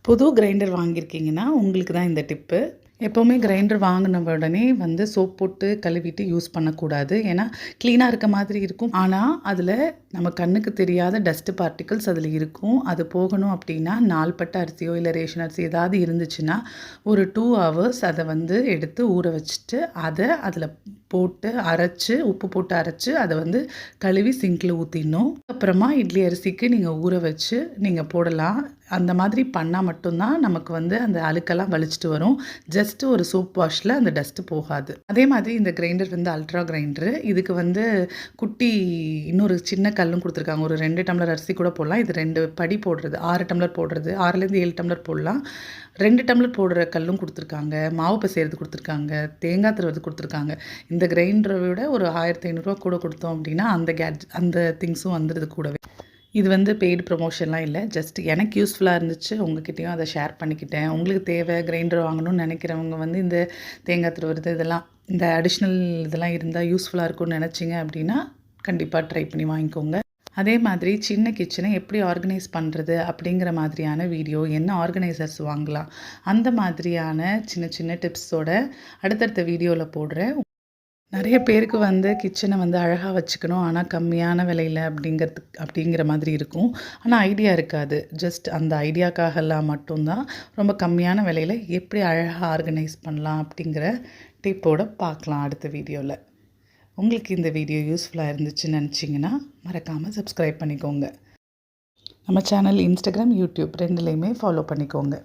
புது கிரைண்டர் வாங்கியிருக்கீங்கன்னா உங்களுக்கு தான் இந்த டிப்பு. எப்போவுமே கிரைண்டர் வாங்கின உடனே சோப் போட்டு கழுவிட்டு யூஸ் பண்ணக்கூடாது. ஏன்னா க்ளீனாக இருக்க மாதிரி இருக்கும். ஆனால் அதில் நம்ம கண்ணுக்கு தெரியாத டஸ்ட்டு பார்ட்டிகல்ஸ் அதில் இருக்கும். அது போகணும் அப்படின்னா நாள்பட்ட அரிசியோ இல்லை ரேஷன் அரிசி ஏதாவது இருந்துச்சுன்னா ஒரு 2 ஹவர்ஸ் அதை எடுத்து ஊற வச்சுட்டு அதை அதில் போட்டு அரைச்சி உப்பு போட்டு அரைச்சி அதை கழுவி சிங்கில் ஊற்றிடணும். அப்புறமா இட்லி அரிசிக்கு நீங்கள் ஊற வச்சு நீங்கள் போடலாம். அந்த மாதிரி பண்ணால் மட்டும்தான் நமக்கு அந்த அழுக்கெல்லாம் வலிச்சிட்டு வரும். ஜஸ்ட்டு ஒரு சோப் வாஷில் அந்த டஸ்ட்டு போகாது. அதே மாதிரி இந்த கிரைண்டர் அல்ட்ரா கிரைண்டரு. இதுக்கு குட்டி இன்னொரு சின்ன கல்லும் கொடுத்துருக்காங்க. ஒரு 2 டம்ளர் அரிசி கூட போடலாம். இது 2 படி போடுறது, 6 டம்ளர் போடுறது, 6லேருந்து 7 டம்ளர் போடலாம். 2 டம்ளர் போடுற கல்லும் கொடுத்துருக்காங்க. மாவு பிசைறது கொடுத்துருக்காங்க. தேங்காய் துருவது கொடுத்துருக்காங்க. இந்த கிரைண்டரை விட ஒரு 1500 கூட கொடுத்தோம் அப்படின்னா அந்த திங்ஸும் வந்துடுது கூடவே. இது பெய்டு ப்ரொமோஷன்லாம் இல்லை. ஜஸ்ட் எனக்கு யூஸ்ஃபுல்லாக இருந்துச்சு. உங்ககிட்டயும் அதை ஷேர் பண்ணிக்கிட்டேன். உங்களுக்கு தேவை கிரைண்டர் வாங்கணும்னு நினைக்கிறவங்க இந்த தேங்காய் துருவுறது இதெல்லாம் இந்த அடிஷ்னல் இதெல்லாம் இருந்தால் யூஸ்ஃபுல்லாக இருக்கும்னு நினச்சிங்க அப்படின்னா கண்டிப்பாக ட்ரை பண்ணி வாங்கிக்கோங்க. அதே மாதிரி சின்ன கிச்சனை எப்படி ஆர்கனைஸ் பண்ணுறது அப்படிங்கிற மாதிரியான வீடியோ, என்ன ஆர்கனைசர்ஸ் வாங்கலாம், அந்த மாதிரியான சின்ன சின்ன டிப்ஸோட அடுத்தடுத்த வீடியோவில் போடுறேன். நிறைய பேருக்கு கிச்சனை அழகாக வச்சுக்கணும், ஆனால் கம்மியான விலையில் அப்படிங்கிற மாதிரி இருக்கும். ஆனால் ஐடியா இருக்காது. ஜஸ்ட் அந்த ஐடியாக்காகலாம் மட்டும்தான் ரொம்ப கம்மியான விலையில் எப்படி அழகாக ஆர்கனைஸ் பண்ணலாம் அப்படிங்கிற டிப்போடு பார்க்கலாம் அடுத்த வீடியோவில். உங்களுக்கு இந்த வீடியோ யூஸ்ஃபுல்லாக இருந்துச்சுன்னு நினச்சிங்கன்னா மறக்காமல் சப்ஸ்கிரைப் பண்ணிக்கோங்க. நம்ம சேனல் இன்ஸ்டாகிராம், யூடியூப் 2லேயுமே ஃபாலோ பண்ணிக்கோங்க.